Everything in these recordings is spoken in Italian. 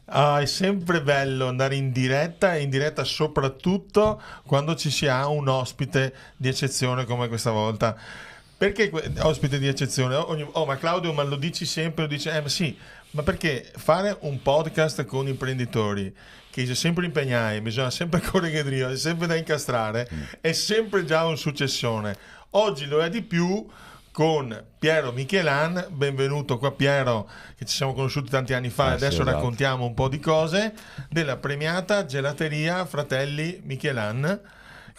È sempre bello andare in diretta e in diretta soprattutto quando ci si ha un ospite di eccezione come questa volta. Perché ospite di eccezione? Ma Claudio, ma lo dici sempre, lo dici, ma sì, ma perché fare un podcast con imprenditori che si sempre impegnare, bisogna sempre correre dritto, è sempre da incastrare, è sempre già un successione. Oggi lo è di più con Piero Michelan. Benvenuto qua Piero, che ci siamo conosciuti tanti anni fa e adesso sì, esatto. raccontiamo un po' di cose della premiata gelateria Fratelli Michelan,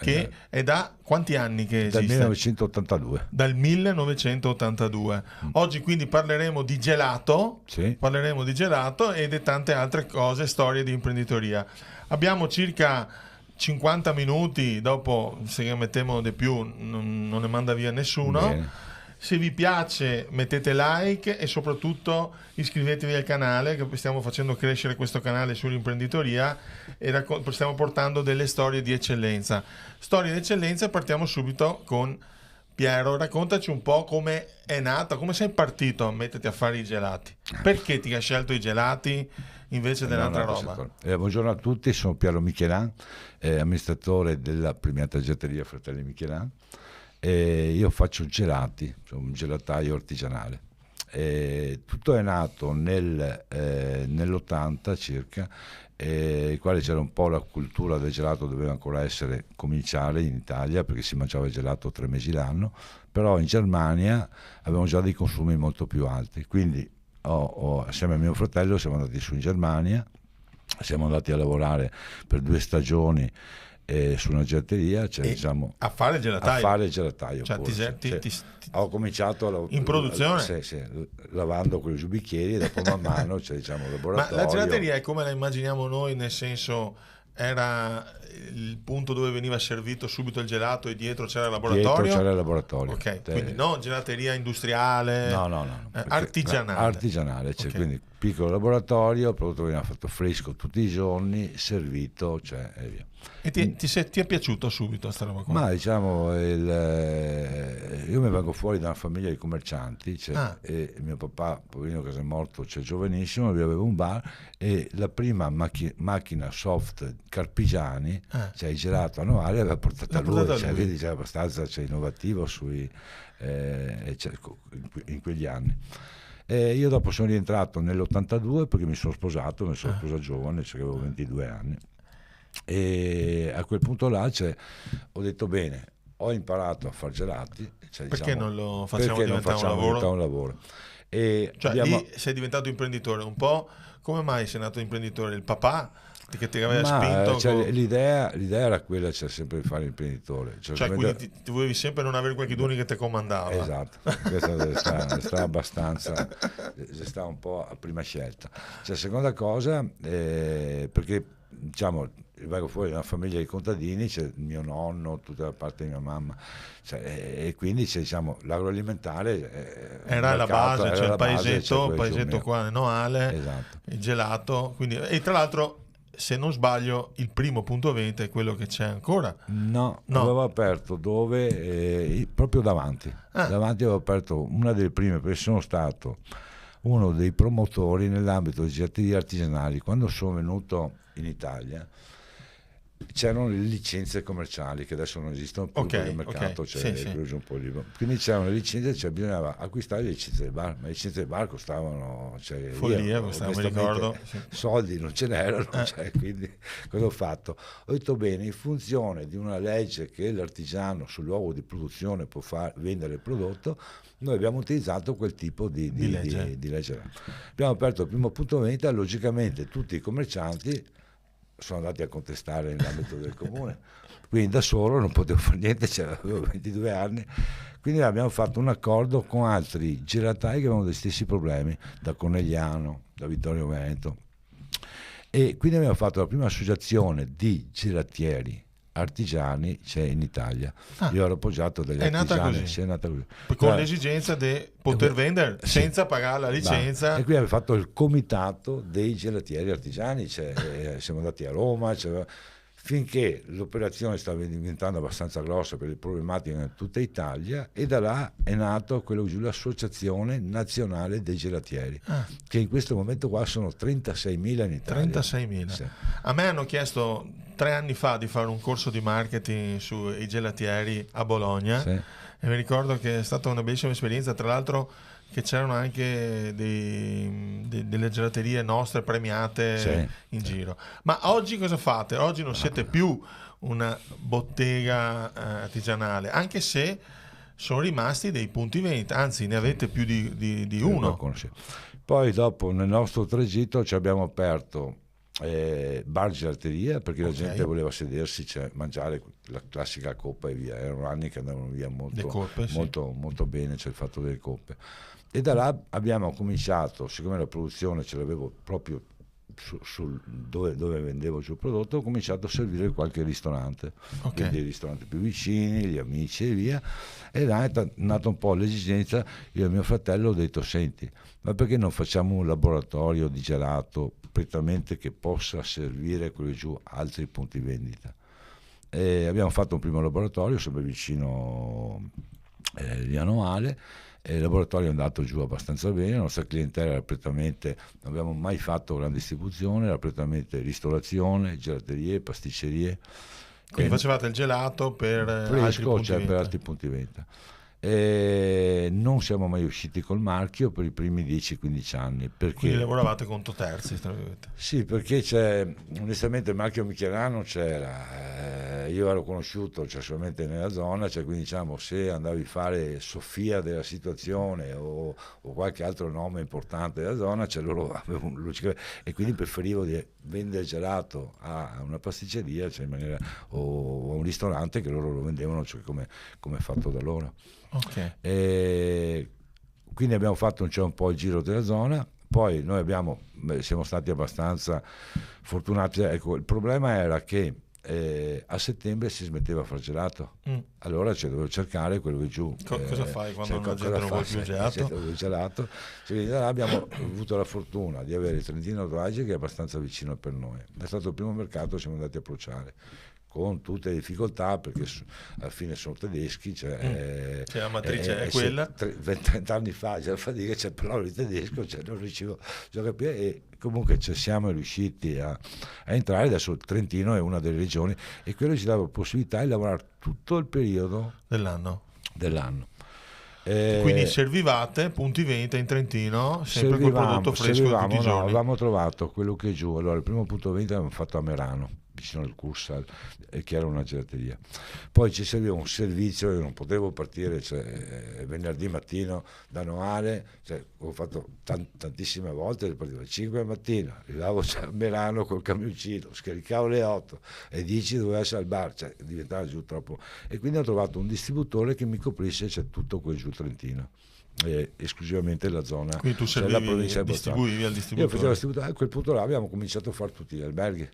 che è da quanti anni che esiste? Dal 1982. Dal 1982. Oggi quindi parleremo di gelato, Sì. parleremo di gelato e di tante altre cose, storie di imprenditoria. Abbiamo circa 50 minuti, dopo se ne mettiamo di più non ne manda via nessuno. Bene. Se vi piace mettete like e soprattutto iscrivetevi al canale, che stiamo facendo crescere questo canale sull'imprenditoria e stiamo portando delle storie di eccellenza. Storie di eccellenza, partiamo subito con Piero. Raccontaci un po' come è nata, come sei partito a metterti a fare i gelati. Perché ti hai scelto i gelati invece dell'altra roba? Buongiorno a tutti, sono Piero Michelan, amministratore della premiata gelateria Fratelli Michelan. Io faccio gelati, sono un gelataio artigianale. Tutto è nato nell'80 circa, il quale c'era un po' la cultura del gelato, doveva ancora cominciare in Italia perché si mangiava il gelato 3 mesi l'anno, però in Germania avevamo già dei consumi molto più alti, quindi assieme a mio fratello siamo andati su in Germania, siamo andati a lavorare per 2 stagioni su una gelateria, diciamo, a fare il gelataio. A fare il gelataio. Cioè, ho cominciato in produzione? Sì, lavando con i bicchieri e dopo man mano diciamo, laboratorio. Ma la gelateria è come la immaginiamo noi, nel senso era il punto dove veniva servito subito il gelato e dietro c'era il laboratorio? Dietro c'era il laboratorio. Ok, quindi non gelateria industriale, no, artigianale. Artigianale, cioè, quindi piccolo laboratorio, il prodotto veniva fatto fresco tutti i giorni, servito, e via. E ti è piaciuto subito sta roba qua? Ma diciamo, io mi vengo fuori da una famiglia di commercianti, e mio papà, poverino che è morto, giovanissimo, lui aveva un bar e la prima macchina soft Carpigiani, il gelato annuale, aveva portato a lui, quindi c'era abbastanza innovativo in quegli anni. Io dopo sono rientrato nell'82 perché mi sono sposato giovane, avevo 22 anni. E a quel punto là ho detto bene, ho imparato a fare gelati, perché non lo facciamo diventare un lavoro? E lì sei diventato imprenditore un po'. Come mai sei nato imprenditore? Il papà che ti aveva spinto? L'idea era quella, sempre di fare imprenditore, quindi ti volevi sempre non avere qualcuno che ti comandava. Esatto, questa è stata abbastanza, è stata un po' a prima scelta. Seconda cosa, perché diciamo vengo fuori da una famiglia di contadini, c'è il mio nonno, tutta la parte di mia mamma, e quindi diciamo, l'agroalimentare era la base, il paesetto mio. qua, Noale, esatto. Il gelato, quindi, e tra l'altro se non sbaglio il primo punto vendita è quello che c'è ancora. No. Avevo aperto proprio davanti avevo aperto una delle prime, perché sono stato uno dei promotori nell'ambito di gelaterie artigianali. Quando sono venuto in Italia c'erano le licenze commerciali che adesso non esistono più, perché il mercato preso un po' libero. Quindi c'erano le licenze, bisognava acquistare le licenze del bar, ma le licenze del bar costavano follia, mi ricordo. Soldi non ce n'erano, quindi cosa ho fatto? Ho detto bene, in funzione di una legge che l'artigiano sul luogo di produzione può vendere il prodotto, noi abbiamo utilizzato quel tipo di legge. Abbiamo aperto il primo punto vendita, logicamente tutti i commercianti sono andati a contestare nell'ambito del comune, quindi da solo non potevo fare niente, avevo 22 anni, quindi abbiamo fatto un accordo con altri gelatai che avevano gli stessi problemi, da Conegliano, da Vittorio Veneto, e quindi abbiamo fatto la prima associazione di gelatieri artigiani in Italia. Io ero appoggiato dagli artigiani. È nata così. Con l'esigenza di poter vendere senza pagare la licenza. E qui abbiamo fatto il comitato dei gelatieri artigiani, siamo andati a Roma, finché l'operazione stava diventando abbastanza grossa per le problematiche in tutta Italia, e da là è nato quello giù, l'Associazione Nazionale dei Gelatieri, che in questo momento qua sono 36.000 in Italia. 36.000. Sì. A me hanno chiesto 3 anni fa di fare un corso di marketing sui gelatieri a Bologna, Sì. e mi ricordo che è stata una bellissima esperienza, tra l'altro che c'erano anche delle gelaterie nostre premiate Sì. in giro. Ma oggi cosa fate? Oggi non siete più una bottega artigianale, anche se sono rimasti dei punti vendita, anzi ne avete più di uno. Poi dopo nel nostro tragitto ci abbiamo aperto bar gelateria, perché la gente voleva sedersi, cioè mangiare la classica coppa e via. Erano anni che andavano via molto, coppe, sì. molto bene, c'è il fatto delle coppe. E da là abbiamo cominciato, siccome la produzione ce l'avevo proprio dove vendevo giù il prodotto, ho cominciato a servire qualche ristorante, quindi i ristoranti più vicini, gli amici e via. E là è nata un po' l'esigenza. Io e mio fratello ho detto: senti, ma perché non facciamo un laboratorio di gelato prettamente che possa servire quelli giù altri punti vendita? E abbiamo fatto un primo laboratorio sempre vicino via Noale. Il laboratorio è andato giù abbastanza bene, la nostra clientela era prettamente, non abbiamo mai fatto grande distribuzione, era prettamente ristorazione, gelaterie, pasticcerie. Quindi facevate il gelato per altri punti vendita. Per altri punti vendita. E non siamo mai usciti col marchio per i primi 10-15 anni. Quindi lavoravate con terzi? Sì, perché onestamente il marchio Michelano c'era, io ero conosciuto solamente nella zona, quindi diciamo, se andavi a fare Sofia della situazione o qualche altro nome importante della zona, loro avevano un luce, e quindi preferivo di vendere gelato a una pasticceria, in maniera, o a un ristorante che loro lo vendevano, come è fatto da loro. E quindi abbiamo fatto un po' il giro della zona. Poi noi siamo stati abbastanza fortunati. Ecco, il problema era che a settembre si smetteva a fare gelato, allora dovevo cercare quello che giù. Cosa fai quando la gente non vuole più gelato? Quindi abbiamo avuto la fortuna di avere il Trentino Alto Adige, che è abbastanza vicino per noi. È stato il primo mercato che siamo andati a approcciare, con tutte le difficoltà, perché alla fine sono tedeschi, la matrice è quella. 20-30 anni fa già fatica, c'è parlavo di tedesco, non riuscivo a capire, e comunque siamo riusciti a entrare. Adesso il Trentino è una delle regioni, e quello ci dava la possibilità di lavorare tutto il periodo dell'anno. Quindi servivate punti vendita in Trentino sempre col prodotto fresco di tutti i giorni? Avevamo trovato quello che è giù. Allora, il primo punto vendita l'abbiamo fatto a Merano, vicino al Cursal, che era una gelateria. Poi ci serviva un servizio, io non potevo partire venerdì mattino da Noale, ho fatto tantissime volte, partivo alle 5 del mattino, arrivavo a Merano col camioncino, scaricavo alle 8 e 10 dovevo essere al bar, diventava giù troppo. E quindi ho trovato un distributore che mi coprisse tutto quel giù Trentino, esclusivamente la zona. Quindi tu distribuivi al distributore? Io facevo il distributore. A quel punto là abbiamo cominciato a fare tutti gli alberghi.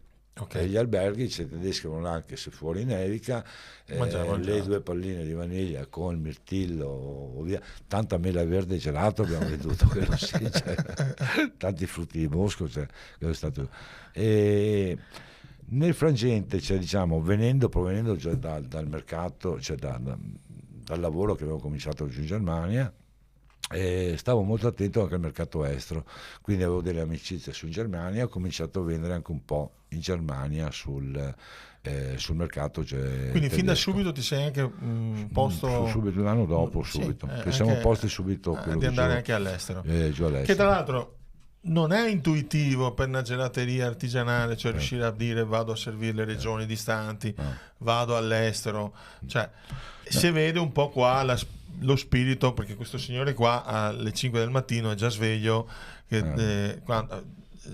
E gli alberghi, c'è tedeschi, anche se fuori nevica, le 2 palline di vaniglia con il mirtillo, via, tanta mela verde e gelato abbiamo venduto, tanti frutti di bosco, è stato. E nel frangente, provenendo già dal mercato, dal lavoro che avevo cominciato giù in Germania, stavo molto attento anche al mercato estero, quindi avevo delle amicizie su in Germania, ho cominciato a vendere anche un po' in Germania sul mercato. Quindi fin da subito ti sei anche posto subito, l'anno dopo, subito ci siamo posti subito di andare anche all'estero, giù all'estero, che tra l'altro non è intuitivo per una gelateria artigianale, riuscire a dire vado a servire le regioni distanti, vado all'estero, si vede un po' qua lo spirito, perché questo signore qua alle 5 del mattino è già sveglio,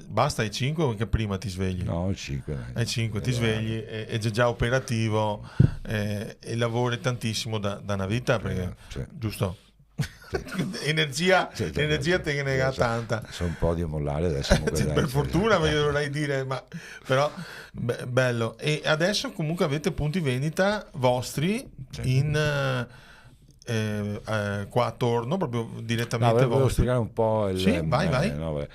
basta ai 5 o anche prima ti svegli? No, alle 5. Ai 5 ti svegli, è già operativo, e lavori tantissimo da una vita, perché giusto? energia te ne ha tanta. Sono un po' di mollare adesso. Per fortuna, dovrei dire, però bello. E adesso comunque avete punti vendita vostri qua attorno, proprio direttamente vostri. Volevo spiegare un po' vai.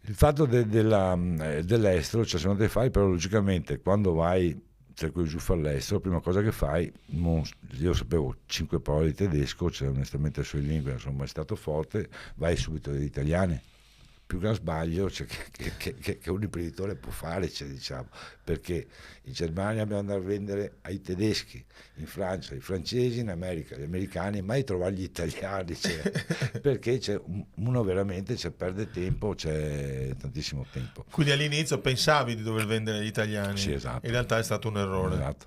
Il fatto dell'estero, cioè se non te fai, però logicamente quando vai, cerco giù fare all'estero, la prima cosa che fai, io sapevo 5 parole di tedesco, cioè onestamente sulle lingue non sono mai stato forte, vai subito dagli italiani. Più gran sbaglio, cioè, che un imprenditore può fare, cioè, diciamo, perché in Germania dobbiamo andare a vendere ai tedeschi, in Francia ai francesi, in America agli americani, mai trovare gli italiani, cioè, perché uno veramente perde tempo, c'è tantissimo tempo. Quindi all'inizio pensavi di dover vendere agli italiani, Sì, esatto. In realtà è stato un errore. Esatto.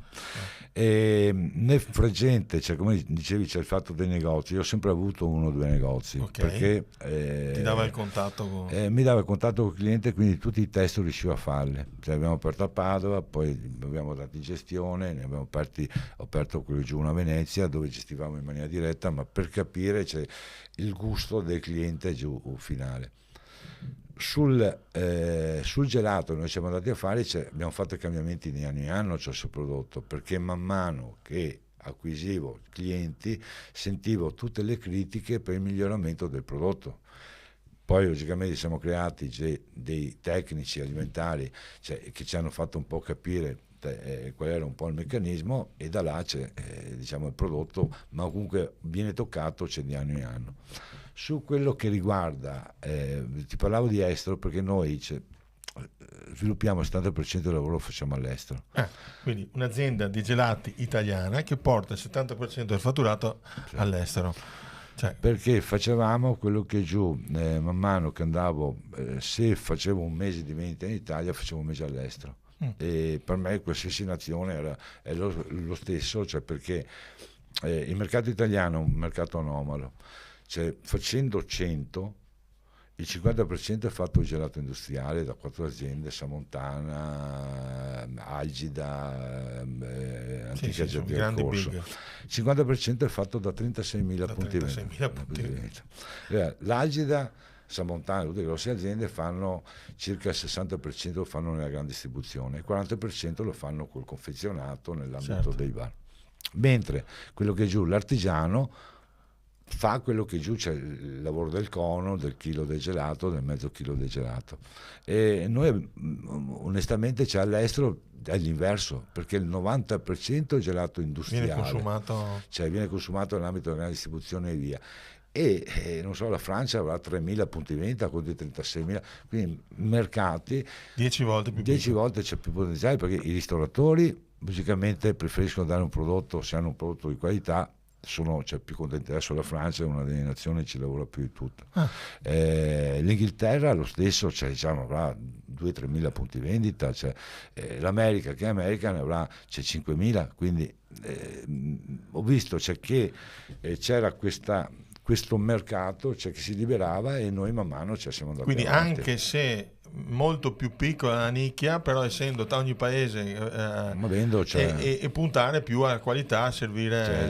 E nel frangente, cioè, come dicevi, c'è il fatto dei negozi. Io ho sempre avuto 1 o 2 negozi, Okay. perché Ti dava il contatto con... mi dava il contatto con il cliente, quindi tutti i test riuscivo a farli. Cioè, abbiamo aperto a Padova, poi abbiamo dato in gestione, ne abbiamo ho aperto quello giù a Venezia, dove gestivamo in maniera diretta, ma per capire, cioè, il gusto del cliente giù finale. Sul gelato noi siamo andati a fare, abbiamo fatto i cambiamenti di anno in anno sul prodotto, perché man mano che acquisivo clienti sentivo tutte le critiche per il miglioramento del prodotto. Poi logicamente siamo creati dei tecnici alimentari, cioè, che ci hanno fatto un po' capire qual era un po' il meccanismo, e da là c'è diciamo il prodotto, ma comunque viene toccato, c'è di anno in anno. Su quello che riguarda, ti parlavo di estero perché noi sviluppiamo il 70% del lavoro lo facciamo all'estero. Quindi un'azienda di gelati italiana che porta il 70% del fatturato all'estero. Cioè, perché facevamo quello che giù, man mano che andavo, se facevo un mese di vendita in Italia, facevo un mese all'estero. E per me qualsiasi nazione è lo stesso, cioè, perché il mercato italiano è un mercato anomalo, cioè, facendo 100, il 50% è fatto gelato industriale da 4 aziende: Samontana, Algida, Antica Giardino del Corso. Il 50% è fatto da 36.000 punti vendita. L'Algida, Samontana, tutte le grosse aziende fanno circa il 60% lo fanno nella grande distribuzione, il 40% lo fanno col confezionato nell'ambito dei bar. Mentre quello che è giù, l'artigiano, fa quello che giù c'è il lavoro del cono, del chilo del gelato, del mezzo chilo del gelato. E noi onestamente all'estero è l'inverso, perché il 90% è gelato industriale, viene consumato nell'ambito della grande distribuzione e via. E non so, la Francia avrà 3.000 punti vendita contro i 36.000, quindi mercati 10 volte c'è più potenziale, perché i ristoratori logicamente preferiscono dare un prodotto, se hanno un prodotto di qualità c'è più contenti. Adesso la Francia è una delle nazioni che ci lavora più di tutto. L'Inghilterra lo stesso, diciamo, avrà 2-3.000 punti vendita, l'America, che è America, ne avrà 5.000, quindi ho visto che c'era questo mercato che si liberava, e noi man mano siamo andati quindi avanti. Anche se molto più piccola la nicchia, però essendo ogni paese e puntare più alla qualità, servire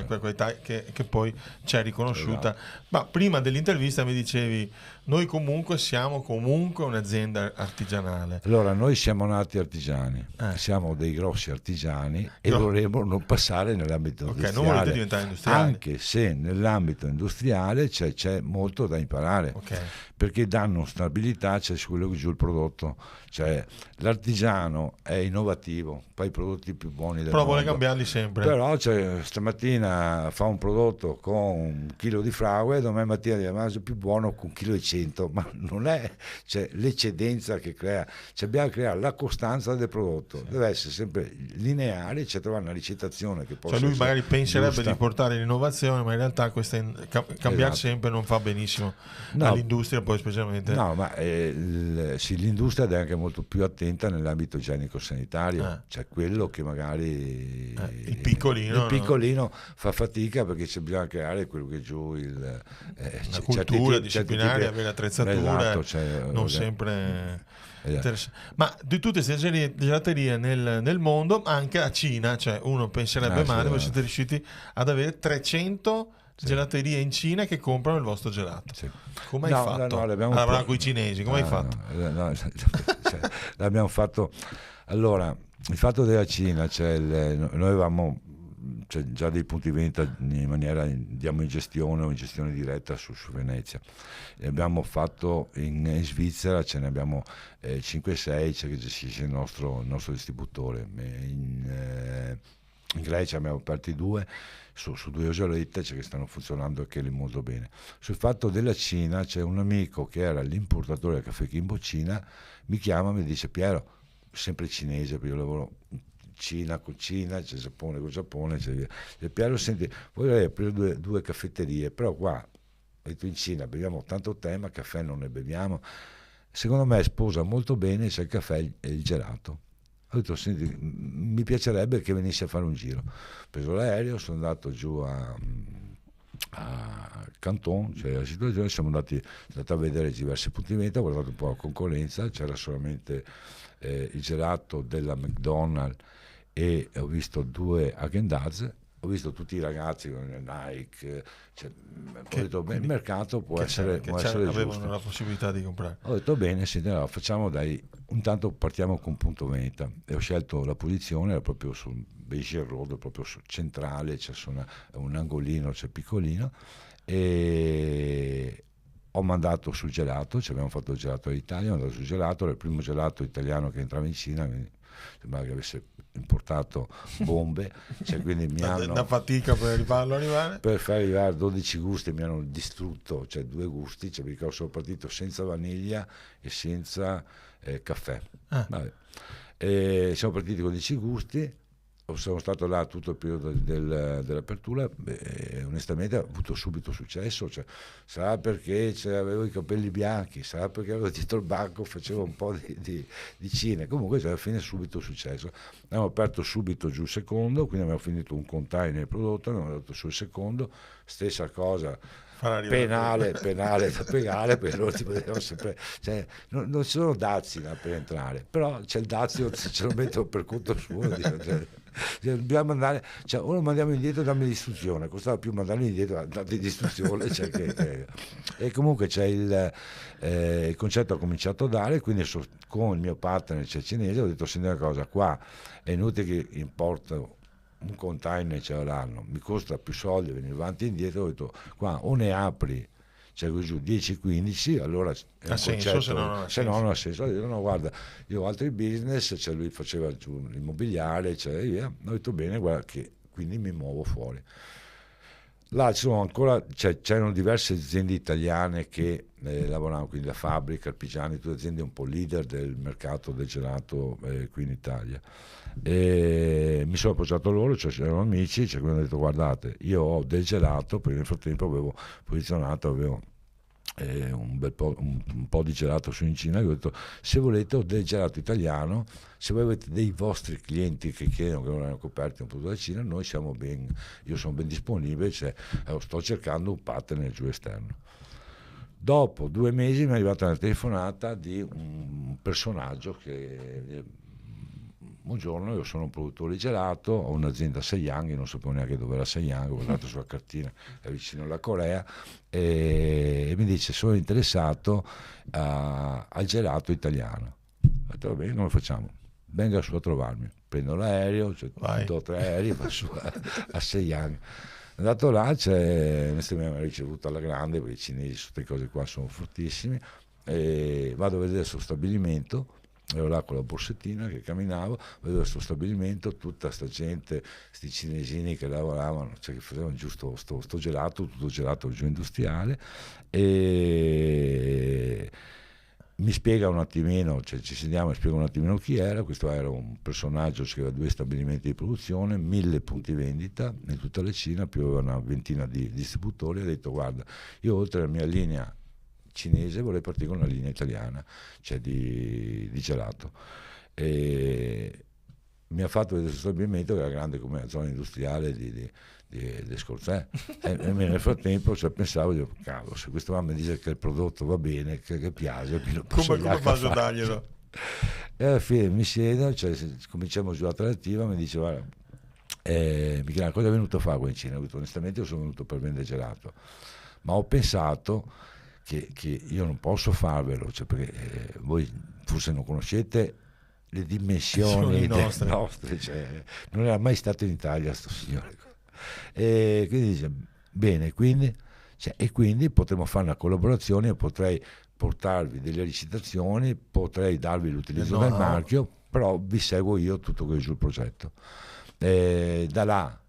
quella qualità che poi c'è riconosciuta. Ma prima dell'intervista mi dicevi, noi siamo comunque un'azienda artigianale. Allora, noi siamo nati artigiani, siamo dei grossi artigiani e vorremmo non passare nell'ambito industriale. Non volete diventare industriali. Anche se nell'ambito industriale c'è molto da imparare, perché danno stabilità, su quello che giù il prodotto. L'artigiano è innovativo, fa i prodotti più buoni del mondo. Vuole cambiarli sempre. Però stamattina fa un prodotto con 1 chilo di fragole, domani mattina è più buono con 1,1 kg, ma non è l'eccedenza che crea. Dobbiamo creare la costanza del prodotto, deve essere sempre lineare, trovare una ricettazione che possa lui magari penserebbe giusta. Di portare l'innovazione, ma in realtà cambiare sempre non fa benissimo all'industria, poi specialmente. No, ma l'industria è anche molto più attenta nell'ambito igienico-sanitario, quello che magari il piccolino fa fatica, perché bisogna creare quello che giù la cultura disciplinare, avere attrezzature, non sempre ma di tutte queste gelaterie nel mondo, anche a Cina, uno penserebbe male, voi siete riusciti ad avere 300 gelaterie in Cina che comprano il vostro gelato. Come hai fatto? Lavorare con i cinesi, come hai fatto? L'abbiamo fatto. Allora, il fatto della Cina, noi avevamo c'è già dei punti vendita in maniera, diamo in gestione o in gestione diretta su Venezia. E abbiamo fatto in Svizzera, ce ne abbiamo 5-6, c'è che gestisce il nostro distributore. In Grecia abbiamo aperti 2 su 2 isolette, che stanno funzionando anche lì molto bene. Sul fatto della Cina, c'è un amico che era l'importatore del caffè Kimbo Cina, mi chiama e mi dice: Piero, sempre cinese, perché io lavoro Cina con Cina, c'è Giappone con Giappone, e Piero, senti, vorrei aprire due caffetterie, però qua in Cina beviamo tanto tè, ma caffè non ne beviamo. Secondo me sposa molto bene sia il caffè e il gelato. Ho detto: senti, mi piacerebbe che venissi a fare un giro. Ho preso l'aereo, sono andato giù a Canton, cioè la situazione, siamo andati a vedere diversi punti di vendita, ho guardato un po' la concorrenza, c'era solamente il gelato della McDonald's e ho visto 2 Häagen-Dazs, ho visto tutti i ragazzi con le Nike, ho detto: beh, il mercato può essere avevano giusto. la possibilità di comprare. Ho detto: bene, senti, allora facciamo, dai, intanto partiamo con punto vendita, e ho scelto la posizione, era proprio sul Beijing Road, proprio centrale, c'è un angolino, c'è piccolino, e ho mandato sul gelato, abbiamo fatto il gelato all'Italia, ho mandato sul gelato, era il primo gelato italiano che entrava in Cina, quindi sembrava che avesse importato bombe, quindi mi hanno, una fatica per farlo arrivare, per far arrivare 12 gusti, mi hanno distrutto, 2 gusti, perché sono partito senza vaniglia e senza caffè. Vabbè. E siamo partiti con 10 gusti, sono stato là tutto il periodo dell'apertura, e onestamente ho avuto subito successo, sarà perché avevo i capelli bianchi, sarà perché avevo dietro il banco, facevo un po' di cine, comunque alla fine subito successo. Abbiamo aperto subito giù il secondo, quindi abbiamo finito un container di prodotto, abbiamo dato sul secondo, stessa cosa, penale da pagare, perché loro ti potevano sempre, non ci sono dazi da per entrare, però c'è il dazio, ce lo mettono per conto suo, dobbiamo andare, o lo mandiamo indietro, dammi l'istruzione, costava più mandarli indietro, darti l'istruzione, e comunque c'è il concetto ha cominciato a dare, quindi con il mio partner cinese ho detto: senti una cosa, qua è inutile che importo un container l'anno, mi costa più soldi venire avanti e indietro. Ho detto: qua o ne apri giù 10-15, allora è un senso, concetto, se no non ha senso. Ho detto: no, guarda, io ho altri business, lui faceva giù l'immobiliare, via. Ho detto: bene, guarda che quindi mi muovo fuori. Là ci sono ancora, c'erano diverse aziende italiane che lavoravano, quindi la Fabbrica, Arpigiani, tutte aziende un po' leader del mercato del gelato qui in Italia. E mi sono appoggiato a loro, erano amici, quindi ho detto: guardate, io ho del gelato, perché nel frattempo avevo posizionato, un po' di gelato su in Cina, io ho detto: se volete ho del gelato italiano, se voi avete dei vostri clienti che chiedono, che non hanno coperti un prodotto da Cina, io sono ben disponibile, sto cercando un partner giù esterno. Dopo 2 mesi mi è arrivata una telefonata di un personaggio che: buongiorno, io sono un produttore di gelato, ho un'azienda a Shenyang, io non sapevo neanche dove era Shenyang, ho guardato sulla cartina, è vicino alla Corea, e mi dice: sono interessato al gelato italiano. Ho detto: va bene, come facciamo? Venga su a trovarmi, prendo l'aereo, 2 o 3 aerei, va su a Shenyang. Andato là, mi ha ricevuto alla grande, perché i cinesi su queste cose qua sono fortissimi, e vado a vedere il suo stabilimento. Ero là con la borsettina che camminavo, vedevo questo stabilimento, tutta sta gente, sti cinesini che lavoravano, che facevano giusto sto gelato, tutto gelato giù industriale, e mi spiega un attimino, ci sediamo e spiega un attimino chi era. Questo era un personaggio che aveva 2 stabilimenti di produzione, 1000 punti vendita in tutta la Cina, più aveva una ventina di distributori. Ha detto: guarda, io oltre alla mia linea cinese vorrei partire con una linea italiana, di gelato, e mi ha fatto vedere questo stabilimento che era grande come la zona industriale di Scorzè, e nel frattempo pensavo, dico: cavolo, se questo qua mi dice che il prodotto va bene, che piace, come faccio a darglielo? E alla fine mi siedo, cominciamo giù la trattativa, mi dice: guarda, Michele, cosa è venuto a fare qua in Cina? Ho detto: onestamente io sono venuto per vendere gelato, ma ho pensato che io non posso farvelo, perché voi forse non conoscete le dimensioni nostre. nostre, cioè, non era mai stato in Italia sto signore. E quindi dice, bene, quindi, cioè, e quindi potremo fare una collaborazione, potrei portarvi delle licitazioni, potrei darvi l'utilizzo del marchio, però vi seguo io tutto quello giù il progetto. Da là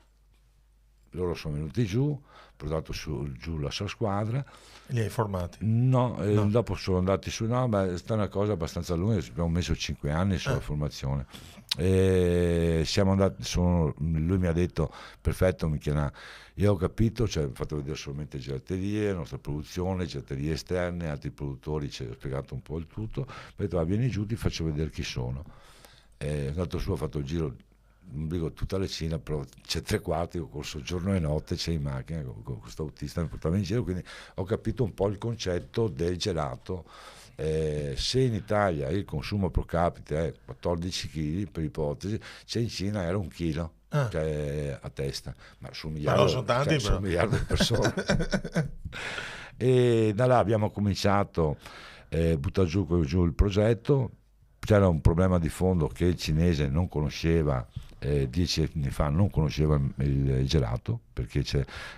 loro sono venuti giù, portato giù la sua squadra. Li hai formati? No, dopo sono andati su, no, ma è stata una cosa abbastanza lunga, abbiamo messo 5 anni sulla formazione. Siamo andati, lui mi ha detto, perfetto Michela, io ho capito, cioè, ho fatto vedere solamente gelaterie, nostra produzione, gelaterie esterne, altri produttori, ci ha spiegato un po' il tutto, ho detto, vieni giù, ti faccio vedere chi sono. È andato su, ha fatto il giro, non dico tutta la Cina, però c'è 3/4, ho corso giorno e notte, c'è in macchina con questo autista, mi portava in giro, quindi ho capito un po' il concetto del gelato. Se in Italia il consumo pro capite è 14 kg per ipotesi, se in Cina era 1 chilo a testa, ma su un miliardo, sono tanti, su un miliardo di persone. E da là abbiamo cominciato a buttare giù il progetto. C'era un problema di fondo che il cinese non conosceva, 10 anni fa non conosceva il gelato, perché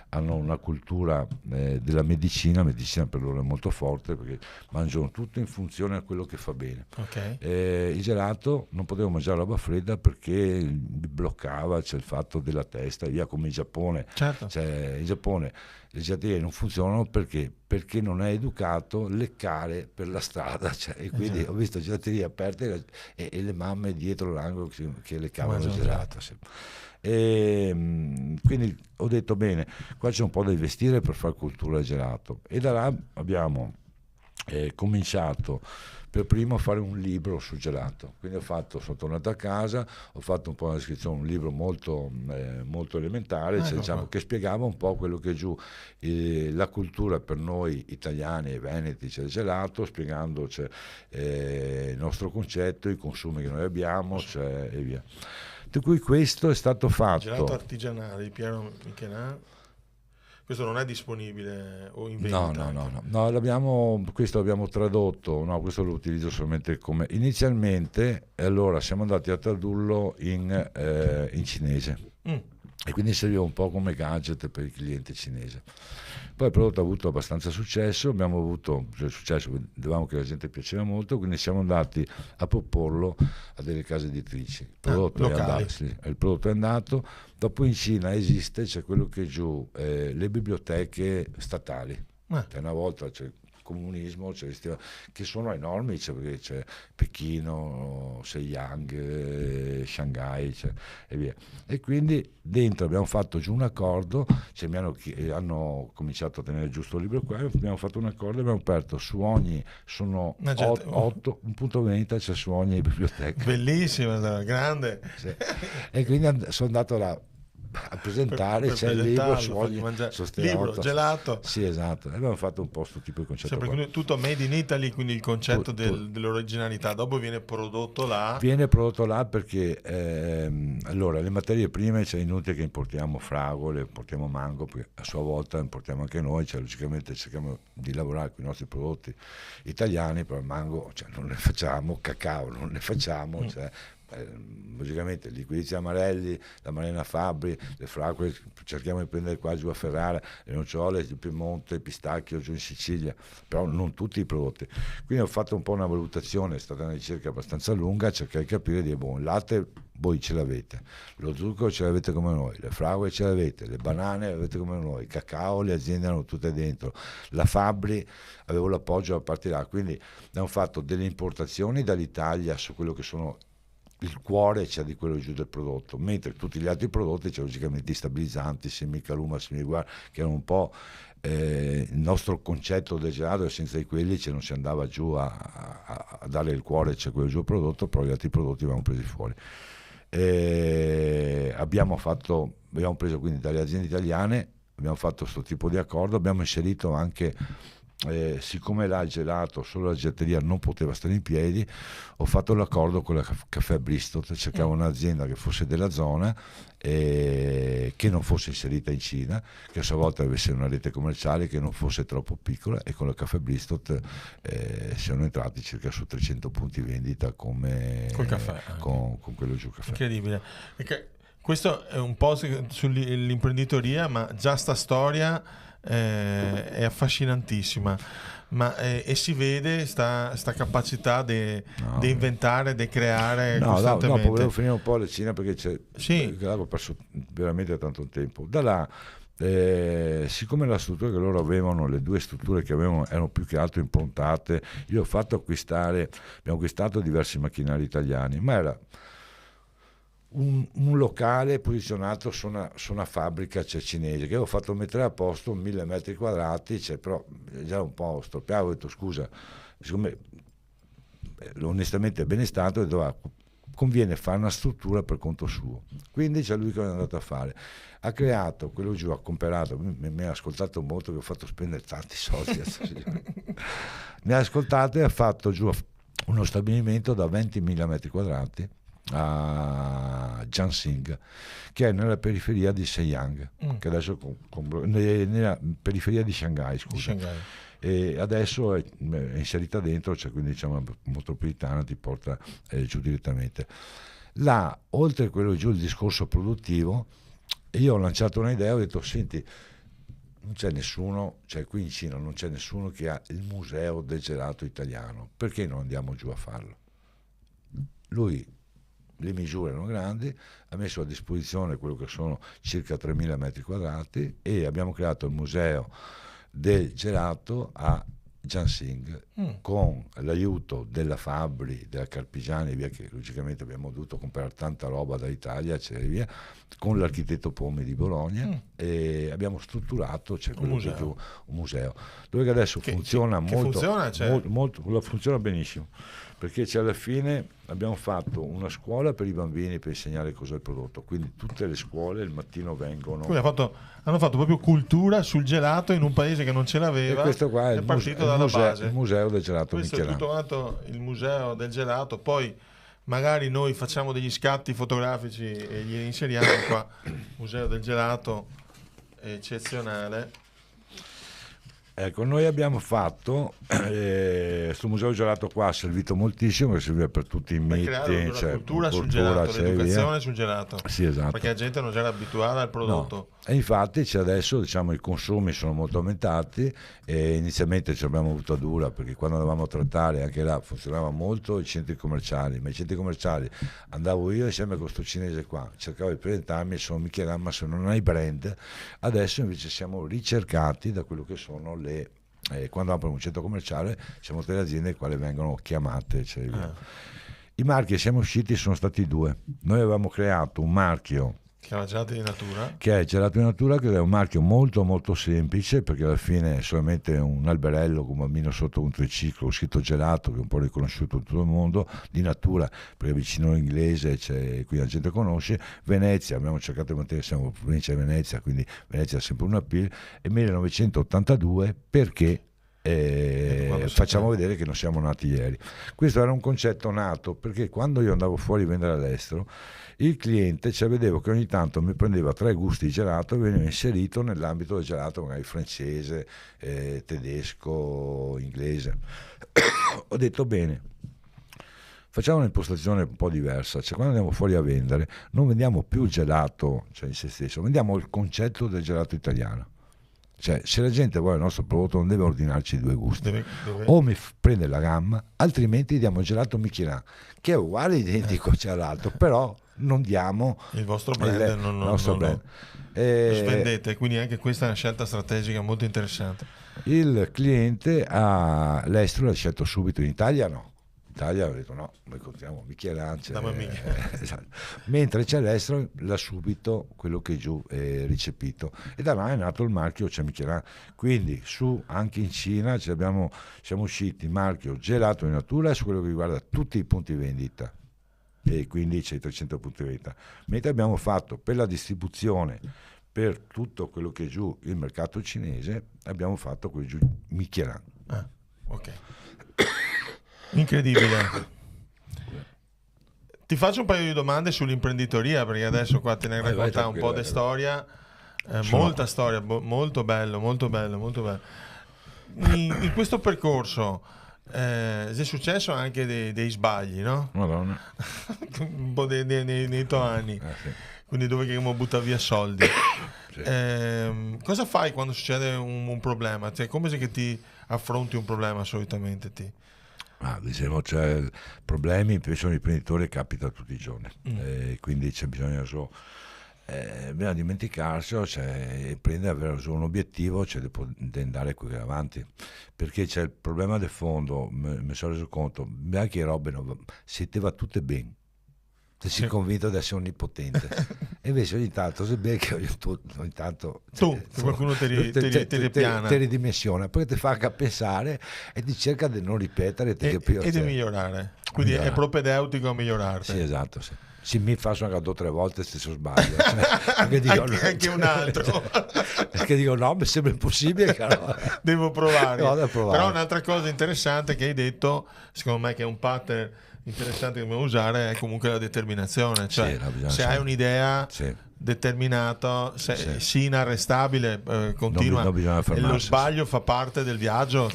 hanno una cultura della medicina per loro è molto forte, perché mangiano tutto in funzione a quello che fa bene. Il gelato non potevo mangiare roba fredda perché mi bloccava, c'è il fatto della testa, via come in Giappone. Certo. In Giappone le gelaterie non funzionano perché non è educato leccare per la strada, e quindi ho visto gelaterie aperte e le mamme dietro l'angolo che leccavano il gelato. E quindi ho detto bene, qua c'è un po' da investire per fare cultura del gelato, e da là abbiamo cominciato per primo a fare un libro sul gelato. Quindi sono tornato a casa, ho fatto un po' una descrizione, un libro molto elementare, diciamo, che spiegava un po' quello che è giù la cultura per noi italiani e veneti del gelato, spiegando il nostro concetto, i consumi che noi abbiamo, e via. Per cui questo è stato fatto. Gelato artigianale di Piero Michelin. Questo non è disponibile o in vendita? No, questo l'abbiamo tradotto, questo lo utilizzo solamente come... Inizialmente, allora, siamo andati a tradurlo in cinese, e quindi serviva un po' come gadget per il cliente cinese. Poi il prodotto ha avuto abbastanza successo, vedevamo che la gente piaceva molto, quindi siamo andati a proporlo a delle case editrici. Il prodotto è andato, dopo in Cina c'è quello che è giù, le biblioteche statali. Una volta c'è comunismo, che sono enormi, perché c'è Pechino, Shenyang, Shanghai, e via. E quindi dentro abbiamo fatto giù un accordo, hanno cominciato a tenere giusto il libro qua, abbiamo fatto un accordo, abbiamo aperto su ogni, sono 8, un punto vendita c'è su ogni biblioteca. Bellissima, grande. E quindi sono andato là a presentare, c'è il libro su ogni libro, gelato. Sì, esatto. E abbiamo fatto un po' questo tipo di concetto. Sempre tutto made in Italy, quindi il concetto dell'originalità. Dopo viene prodotto là. Perché allora le materie prime c'è inutile che importiamo fragole, importiamo mango, perché a sua volta importiamo anche noi, logicamente cerchiamo di lavorare con i nostri prodotti italiani, però il mango non ne facciamo, cacao non ne facciamo, logicamente liquidizi amarelli, la Marina Fabbri, le fragole cerchiamo di prendere qua giù a Ferrara, le nocciole di Piemonte, il pistacchio giù in Sicilia, però non tutti i prodotti. Quindi ho fatto un po' una valutazione, è stata una ricerca abbastanza lunga, cercare di capire il latte voi ce l'avete, lo zucchero ce l'avete come noi, le fragole ce l'avete, le banane le avete come noi, il cacao le aziende hanno tutte dentro, la Fabbri avevo l'appoggio da parte là, quindi abbiamo fatto delle importazioni dall'Italia su quello che sono il cuore di quello giù del prodotto, mentre tutti gli altri prodotti logicamente i stabilizzanti, semicaluma, semiguar, che erano un po' il nostro concetto del gelato, e senza di quelli non si andava giù a dare il cuore, quello giù del prodotto, però gli altri prodotti avevamo presi fuori. Abbiamo preso quindi dalle aziende italiane, abbiamo fatto questo tipo di accordo, abbiamo inserito anche siccome là il gelato, solo la gelateria non poteva stare in piedi, ho fatto l'accordo con la Caffè Bristol, cercavo un'azienda che fosse della zona, che non fosse inserita in Cina, che a sua volta avesse una rete commerciale che non fosse troppo piccola, e con la Caffè Bristol siamo entrati circa su 300 punti vendita come Col caffè, con quello giù caffè. Incredibile. Perché questo è un po' sull'imprenditoria, ma già sta storia è affascinantissima, ma e si vede sta capacità di inventare, di creare costantemente. No, volevo finire un po' la Cina perché avevo perso veramente tanto tempo. Da là, siccome la struttura che loro avevano, le due strutture che avevano erano più che altro improntate, io abbiamo acquistato diversi macchinari italiani, ma era un locale posizionato su una fabbrica cinese, che avevo fatto mettere a posto 1000 metri quadrati, però già un po' storpiavo, ho detto scusa, siccome onestamente è benestato, conviene fare una struttura per conto suo. Quindi c'è lui che è andato a fare, ha creato quello giù, ha comprato, mi ha ascoltato molto, che ho fatto spendere tanti soldi mi ha ascoltato e ha fatto giù uno stabilimento da 20.000 metri quadrati a Jiangxing, che è nella periferia di Shenyang, che adesso nella periferia di Shanghai, scusa. E adesso è inserita dentro, cioè, quindi diciamo la metropolitana ti porta giù direttamente. Là, oltre a quello giù, il discorso produttivo, io ho lanciato un'idea, ho detto senti, non c'è nessuno, cioè qui in Cina non c'è nessuno che ha il museo del gelato italiano, perché non andiamo giù a farlo? Lui, le misure erano grandi, ha messo a disposizione quello che sono circa 3.000 metri quadrati, e abbiamo creato il museo del gelato a Jiangxing, con l'aiuto della Fabbri, della Carpigiani, via, che logicamente abbiamo dovuto comprare tanta roba dall'Italia, via, con l'architetto Pomi di Bologna, e abbiamo strutturato, un museo dove adesso funziona benissimo, perché alla fine abbiamo fatto una scuola per i bambini per insegnare cos'è il prodotto, quindi tutte le scuole il mattino vengono. Quindi hanno fatto proprio cultura sul gelato in un paese che non ce l'aveva, e questo qua è partito dalla base. Il museo del gelato Questo è tutto quanto il museo del gelato, poi magari noi facciamo degli scatti fotografici e li inseriamo qua. Museo del gelato è eccezionale. Ecco, noi abbiamo fatto questo museo gelato qua, ha servito moltissimo, perché serviva per tutti i miti, la cultura sul gelato, l'educazione sul gelato. Sì, esatto. Perché la gente non era abituata al prodotto. No. E infatti adesso diciamo i consumi sono molto aumentati, e inizialmente ci abbiamo avuto a dura, perché quando andavamo a trattare anche là funzionava molto i centri commerciali, ma i centri commerciali andavo io insieme con questo cinese qua, cercavo di presentarmi, sono Michele, ma se non hai brand. Adesso invece siamo ricercati da quello che sono quando apro un centro commerciale siamo tutte le aziende quali vengono chiamate, I marchi siamo usciti, sono stati due. Noi avevamo creato un marchio che è Gelato di Natura, che è Gelato di Natura, che è un marchio molto molto semplice, perché alla fine è solamente un alberello con un bambino sotto un triciclo scritto gelato, che è un po' riconosciuto in tutto il mondo, di natura, perché vicino all'inglese qui la gente conosce. Venezia, abbiamo cercato di mantenere, siamo provincia di Venezia, quindi Venezia è sempre un appeal, e 1982 perché facciamo vedere che non siamo nati ieri. Questo era un concetto nato perché quando io andavo fuori a vendere all'estero, il cliente, vedevo che ogni tanto mi prendeva 3 gusti di gelato e veniva inserito nell'ambito del gelato magari francese, tedesco, inglese. Ho detto bene, facciamo un'impostazione un po' diversa, quando andiamo fuori a vendere non vendiamo più il gelato in se stesso, vendiamo il concetto del gelato italiano. Se la gente vuole il nostro prodotto non deve ordinarci 2 gusti, o mi prende la gamma, altrimenti diamo il gelato Michelin, che è uguale, identico gelato, però non diamo il vostro brand, il nostro brand. Lo svendete, quindi anche questa è una scelta strategica molto interessante. Il cliente all'estero l'ha scelto subito, in Italia no. In Italia ho detto no, noi continuiamo Michelin, esatto. Mentre c'è all'estero l'ha subito quello che giù è ricepito, e da là è nato il marchio Michelin. Quindi anche in Cina siamo usciti il marchio Gelato di Natura su quello che riguarda tutti i punti vendita, e quindi c'è i 300 punti vendita, mentre abbiamo fatto per la distribuzione per tutto quello che è giù il mercato cinese, abbiamo fatto qui giù Michieran. Ok. Incredibile. Ti faccio un paio di domande sull'imprenditoria, perché adesso qua te ne racconta un po' di storia, molta storia, molto bello, molto bello, molto bello. In questo percorso è successo anche dei sbagli, no? Madonna. Un po' nei tuoi anni, Sì. quindi dove che butta via soldi. Sì. Cosa fai quando succede un problema? Cioè, come è che ti affronti un problema solitamente? Diciamo, c'è problemi, sono imprenditori, capita tutti i giorni, quindi c'è bisogno bisogna dimenticarsi, avere un obiettivo, di andare qui avanti, perché c'è il problema del fondo. Mi sono reso conto, anche le robe siete va tutte bene, sei convinto di essere onnipotente, e invece ogni tanto se bene che ogni tanto qualcuno ti ripiana, ti ridimensiona, poi ti fa anche pensare e ti cerca di non ripetere e di migliorare, quindi è propedeutico a migliorarti. Sì, esatto, sì. Sì, mi faccio anche 2 o 3 volte stesso sbaglio, perché dico, anche un altro perché dico no, mi sembra impossibile che devo provare. No, però un'altra cosa interessante che hai detto, secondo me, che è un pattern interessante che dobbiamo usare, è comunque la determinazione, cioè se hai un'idea determinata, sì, inarrestabile, continua, e lo sbaglio fa parte del viaggio,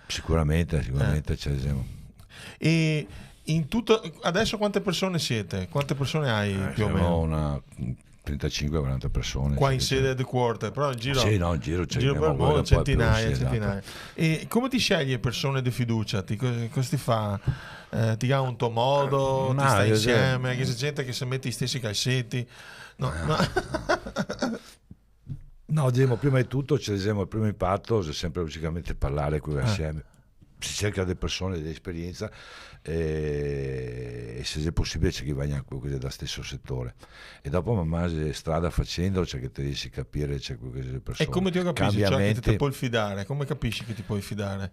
sicuramente e in tutto adesso quante persone siete? Quante persone hai più o meno? Una 35-40 persone qua in sede headquarter, però in giro, in giro per il mondo centinaia. E come ti scegli le persone di fiducia? Cosa ti fa? Ti dà un tuo modo? Ti stai insieme? Che c'è gente che si mette gli stessi calcetti? No, diciamo, prima di tutto il primo impatto è sempre logicamente parlare qui assieme. Si cerca delle persone di esperienza e se è possibile c'è chi va anche dallo stesso settore, e dopo man mano strada facendo c'è che ti riesci a capire, c'è quelle persone. E come ti capisci che ti puoi fidare? Come capisci che ti puoi fidare?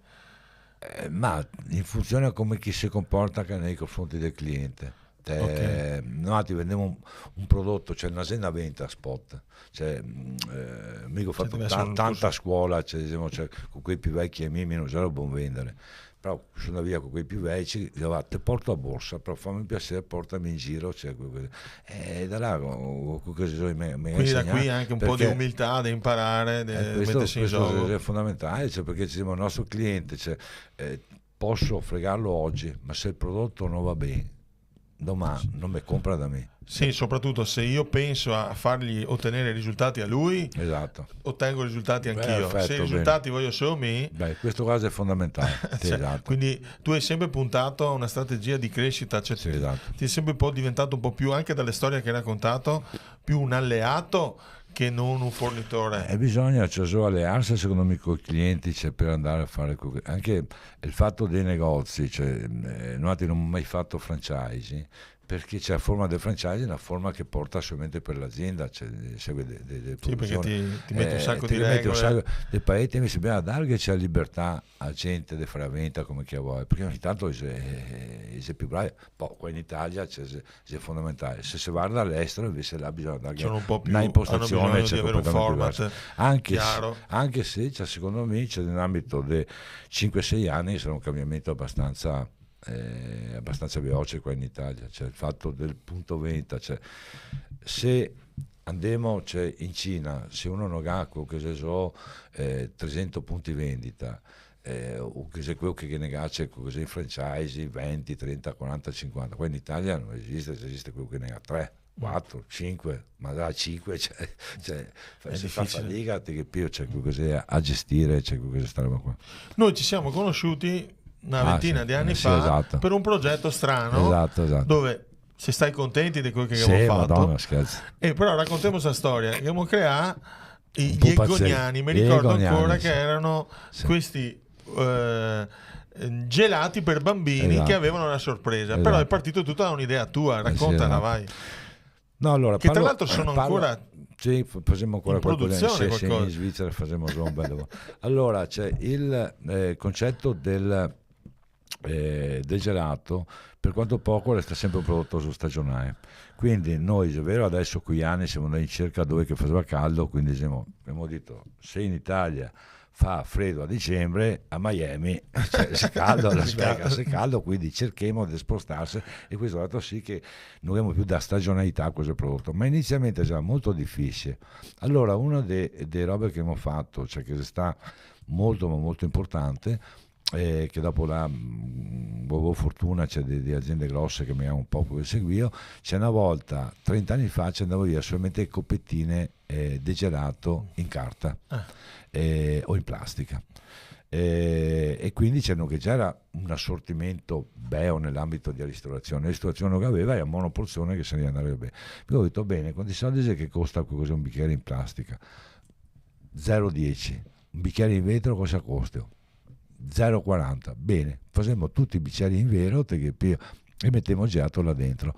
Ma in funzione a come chi si comporta nei confronti del cliente. Noi ti vendiamo un prodotto, c'è un'azienda venta spot, mica ho fatto tanta scuola, con quei più vecchi a me non già lo buon vendere, però sono via con quei più vecchi, ti porto a borsa, però fammi piacere, portami in giro, e da là quindi da qui anche un po' di umiltà da imparare, mettersi in gioco. È fondamentale, perché il nostro cliente, posso fregarlo oggi, ma se il prodotto non va bene domani non mi compra da me. Sì, soprattutto se io penso a fargli ottenere risultati a lui, ottengo risultati anch'io. Se i risultati voglio solo me, questo caso è fondamentale. Esatto. Quindi tu hai sempre puntato a una strategia di crescita, ti è sempre un po' diventato un po' più, anche dalle storie che hai raccontato, più un alleato che non un fornitore. Bisogna allearsi secondo me con i clienti, per andare a fare anche il fatto dei negozi, noi non abbiamo mai fatto franchising, perché c'è la forma del franchise, una forma che porta solamente per l'azienda, segue perché ti metti un sacco di regole, dei paesi, invece bisogna dare che c'è la libertà a gente di fare venta come chi vuole, perché ogni tanto è più bravo. Poi qua in Italia è fondamentale, se si guarda all'estero invece là bisogna dare una impostazione, di avere un format anche se secondo me nell'ambito dei 5-6 anni sarà un cambiamento abbastanza veloce qua in Italia, il fatto del punto vendita, se andiamo in Cina, se uno non ha 300 punti vendita, o che quello che negasse in franchise 20, 30, 40, 50, qua in Italia non esiste quello che ne ha 3, 4, 5, ma da 5 si fa fatica a gestire questa roba qua. Noi ci siamo conosciuti una ventina di anni fa, per un progetto strano, dove se stai contenti di quello che abbiamo fatto, Madonna, scherzo. Però raccontiamo questa storia che abbiamo creato gli egoniani, mi ricordo ancora che erano questi gelati per bambini che avevano una sorpresa, però è partito tutto da un'idea tua, raccontala, vai. No, allora, che tra l'altro sono ancora facciamo ancora in produzione, in Svizzera facciamo un bello. Allora c'è il concetto del del gelato, per quanto poco, resta sempre un prodotto stagionale. Quindi noi, è vero, adesso qui anni siamo andati in cerca dove che faceva caldo, quindi abbiamo detto, se in Italia fa freddo a dicembre, a Miami c'è caldo, a Las Vegas è caldo, quindi cerchiamo di spostarsi, e questo ha fatto sì che non abbiamo più da stagionalità questo prodotto, ma inizialmente era molto difficile. Allora una delle robe che abbiamo fatto, cioè che sta molto ma molto importante, che dopo avevo fortuna, c'è di aziende grosse che mi hanno un po' seguito, c'è una volta 30 anni fa ci andavo via solamente coppettine di gelato in carta o in plastica, e quindi c'erano, che già era un assortimento bello nell'ambito di ristorazione. La ristorazione che aveva era monoporzione, che se ne andava bene. Mi ho detto, bene, quanti soldi c'è che costa un bicchiere in plastica? 0,10. Un bicchiere in vetro cosa costa? 0,40. Bene, facciamo tutti i bicchieri in vetro e mettiamo gelato là dentro.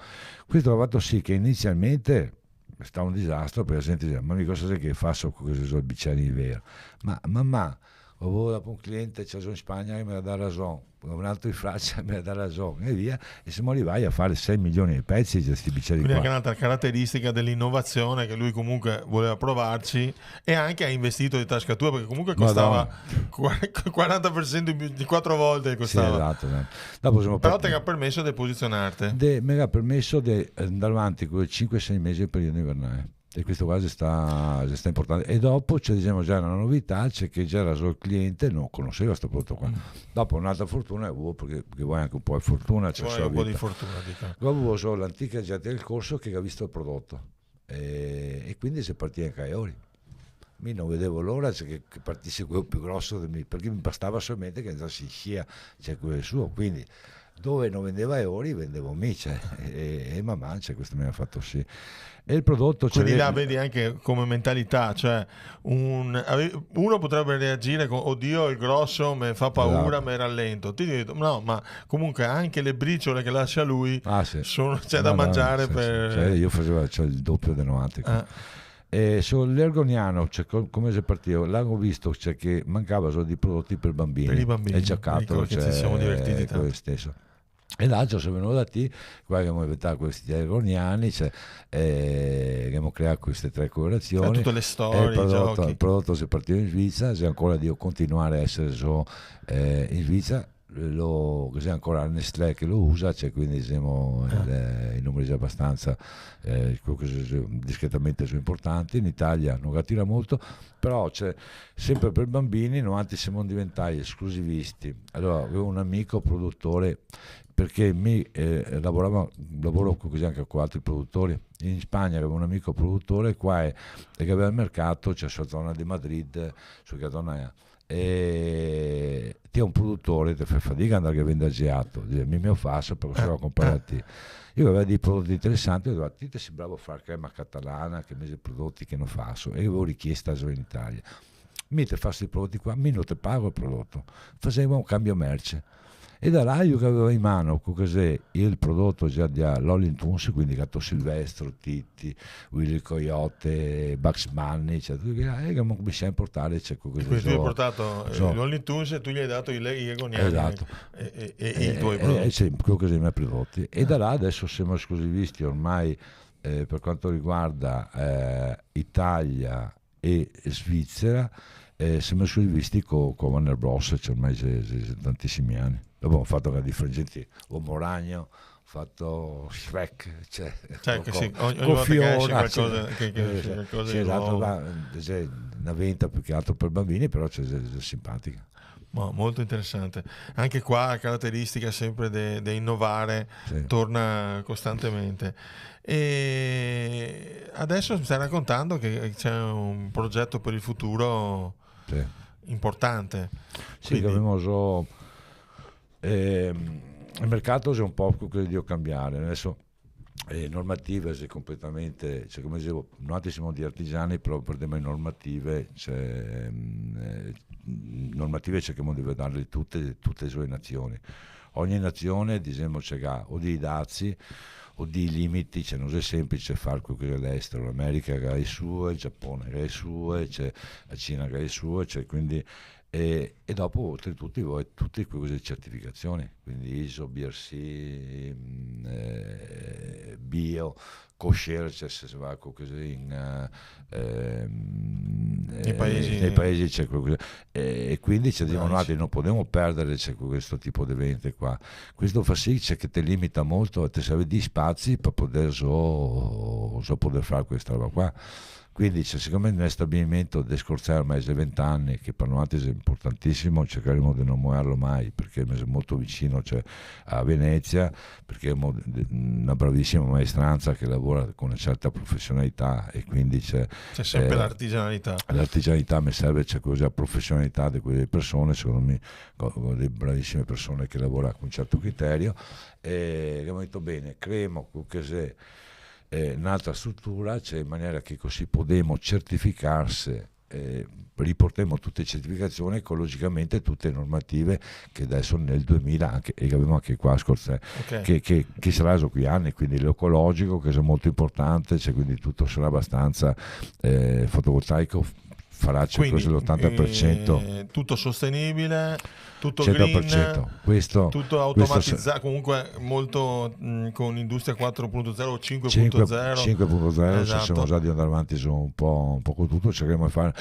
Questo ha fatto sì che inizialmente è stato un disastro, perché la gente diceva, ma mi cosa sai che faccio con questi bicchieri in vetro? Ma mamma, avevo dopo un cliente c'è in Spagna che mi ha dato ragione, un altro in Francia mi ha dato ragione, e via, e siamo arrivati a fare 6 milioni di pezzi di questi bicchieri. Quindi qua. anche un'altra caratteristica dell'innovazione, che lui comunque voleva provarci, e anche ha investito di tasca tua, perché comunque costava 40% di 4 volte costava. Sì, esatto. Dopo però ti ha permesso di posizionarti. Mi ha permesso di andare avanti con 5-6 mesi del periodo invernale, e questo qua sta importante. E dopo c'è, diciamo, già una novità, c'è che già era solo il cliente non conosceva questo prodotto qua. Dopo un'altra fortuna perché vuoi anche un po' di fortuna, c'è un po' di fortuna, dico. Avevo solo l'antica gente del corso che ha visto il prodotto, e quindi si partiva anche a euro. Mi non vedevo l'ora che partisse quello più grosso di me, perché mi bastava solamente che andassi in scia, c'è quello suo, quindi dove non vendeva euro vendevo me, e man mano questo mi ha fatto sì. E il prodotto, quindi là vedi anche come mentalità, cioè uno potrebbe reagire con oddio il grosso mi fa paura, mi rallento, ti dico no, ma comunque anche le briciole che lascia lui c'è da mangiare. Cioè, io facevo il doppio del 90. E sull'Ergoniano, come si partiva, l'avevo visto, che mancava solo di prodotti per bambini, per i bambini, e giocattolo, ci siamo divertiti tanto. Stesso. E là ci sono venuto da te, qua abbiamo inventato questi ergoniani, abbiamo creato queste 3 colorazioni, tutte le storie, il prodotto si è partito in Svizzera, se ancora devo continuare a essere in Svizzera, c'è ancora Nestlé che lo usa, quindi siamo i numeri abbastanza discretamente sono importanti. In Italia non attira molto, però c'è sempre per bambini. Noi siamo diventati esclusivisti. Allora avevo un amico produttore, perché lavoro così anche con altri produttori in Spagna, avevo un amico produttore qua e che aveva il mercato, c'è sulla zona di Madrid, su che zona è, e ti è un produttore, ti fa fatica andare a vendere gelato, mi mio faccio perché se lo comprare a te. Io avevo dei prodotti interessanti, ho detto, a te sei bravo a fare crema catalana, che mesi prodotti che non faccio, e avevo richiesta in Italia. Mi te faccio i prodotti qua, mi non te pago il prodotto, facevo un cambio merce. E da là io che avevo in mano il prodotto già di Lolling Tunes, quindi Gatto Silvestro, Titti, Willy Coyote, Bugs Bunny, che mi si portare. Quindi tu hai portato Lolling Tunes e tu gli hai dato i egoniani, esatto, e i tuoi prodotti. Sì, quello che sono i miei prodotti. E da là adesso siamo esclusivisti ormai per quanto riguarda Italia e Svizzera. Siamo esclusivisti con Warner Bros. Ormai c'è tantissimi anni. Dopo ho fatto la differenza, Uomo Ragno, ho fatto Shrek, ogni volta che esce qualcosa di nuovo. C'è una venta più che altro per bambini, però c'è simpatica. Molto interessante. Anche qua la caratteristica sempre di innovare torna costantemente. E adesso mi stai raccontando che c'è un progetto per il futuro importante. Sì, che abbiamo il mercato è un po' quello di cambiare adesso. Normative c'è completamente, come dicevo, noi siamo di artigiani, però per le normative cerchiamo di vederle tutte le sue nazioni. Ogni nazione, diciamo, c'è o dei dazi o dei limiti, non è semplice fare quello che è all'estero. L'America ha le sue, il Giappone ha le sue, c'è la Cina ha le sue, quindi e dopo oltre tutti voi tutte queste certificazioni, quindi ISO, BRC, bio, kosher, cioè se si va così nei paesi c'è e quindi ci dicono non possiamo perdere, c'è questo tipo di eventi qua. Questo fa sì che ti limita molto, ti serve di spazi per poter poter fare questa roba qua. Quindi siccome nel stabilimento di Scorzè ormai è 20 anni, che per noi è importantissimo, cercheremo di non muoverlo mai perché è molto vicino, cioè, a Venezia, perché è una bravissima maestranza che lavora con una certa professionalità e quindi c'è sempre l'artigianalità. L'artigianalità mi serve, c'è così la professionalità di quelle persone, secondo me, delle bravissime persone che lavorano con un certo criterio. E abbiamo detto bene, creiamo che un'altra struttura, cioè in maniera che così possiamo certificarsi, riportiamo tutte le certificazioni ecologicamente, tutte normative che adesso nel 2000 anche, e che abbiamo anche qua a Scorzè, che sarà su quei anni, quindi l'ecologico che è molto importante, cioè, quindi tutto sarà abbastanza fotovoltaico, farà l'80%, tutto sostenibile, tutto 100%. green, questo tutto automatizzato, comunque molto con industria 4.0 o 5.0. Esatto. Siamo già di andare avanti su un po' con tutto, cercheremo di fare.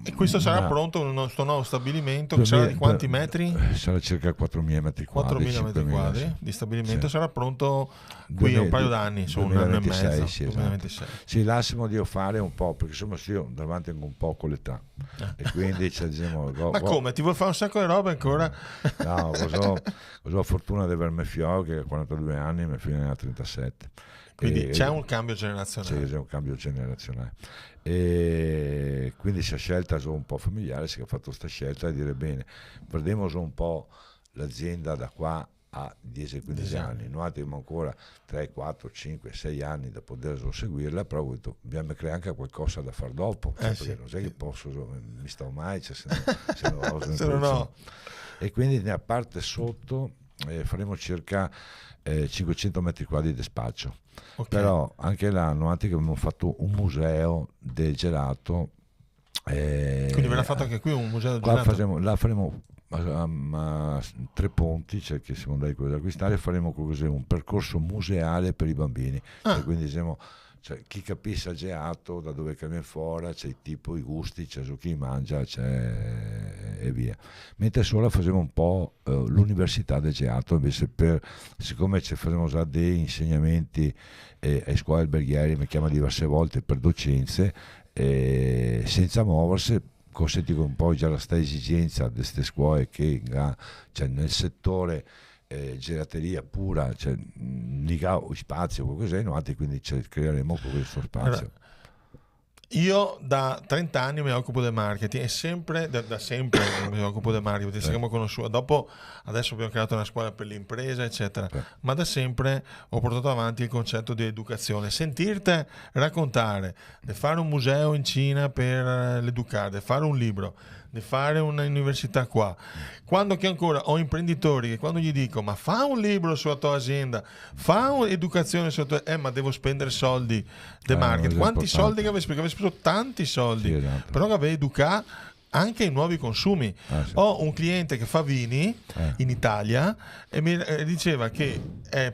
E questo sarà pronto il nostro nuovo stabilimento, che sarà di quanti metri? Sarà circa 4.000 metri quadri. 4.000 metri quadri di stabilimento, sì. Sarà pronto qui a un paio d'anni, su un anno e mezzo. Sì, 2026. Sì, lasciamo di fare un po', perché insomma io davanti un po' con l'età. E quindi diciamo, ma come? Ti vuoi fare un sacco di robe ancora? No, ho la fortuna di avermi figlio che ha 42 anni e mia figlia ne ha 37. Quindi c'è un cambio generazionale. Sì, c'è un cambio generazionale. E quindi si è scelta un po' familiare, si è fatto questa scelta di dire bene, prendiamo un po' l'azienda da qua a 10-15 anni. Noi abbiamo ancora 3, 4, 5, 6 anni da poter seguirla, però dobbiamo creare anche qualcosa da fare dopo, perché non è che mi sto mai, cioè, se no. E quindi nella parte sotto faremo circa 500 metri quadri di spazio. Però anche là noi abbiamo fatto un museo del gelato, quindi verrà fatto anche qui un museo del gelato? Là faremo tre ponti, cioè che siamo andati da acquistare, faremo così un percorso museale per i bambini, quindi diciamo, cioè, chi capisce il gelato, da dove viene fuori, c'è il tipo, i gusti, c'è su chi mangia, c'è e via. Mentre solo facciamo un po' l'università del gelato, invece siccome ci facciamo già dei insegnamenti a scuole alberghiere, mi chiama diverse volte per docenze, senza muoversi, consenti un po' già la stessa esigenza di queste scuole che cioè, nel settore gelateria pura, cioè spazio o qualcosa, quindi creeremo questo spazio. Allora, io da 30 anni mi occupo del marketing e sempre da sempre mi occupo del marketing, siamo conosciuti. Dopo adesso abbiamo creato una scuola per le imprese, eccetera, ma da sempre ho portato avanti il concetto di educazione. Sentirte raccontare di fare un museo in Cina per l'educare, di fare un libro, di fare un'università qua, quando che ancora ho imprenditori che quando gli dico ma fa un libro sulla tua azienda, fa un'educazione sulla tua, ma devo spendere soldi di marketing, quanti soldi che avevi speso? Avevi speso tanti soldi, sì, esatto. però avevi educato anche i nuovi consumi. Sì. Ho un cliente che fa vini in Italia e mi diceva che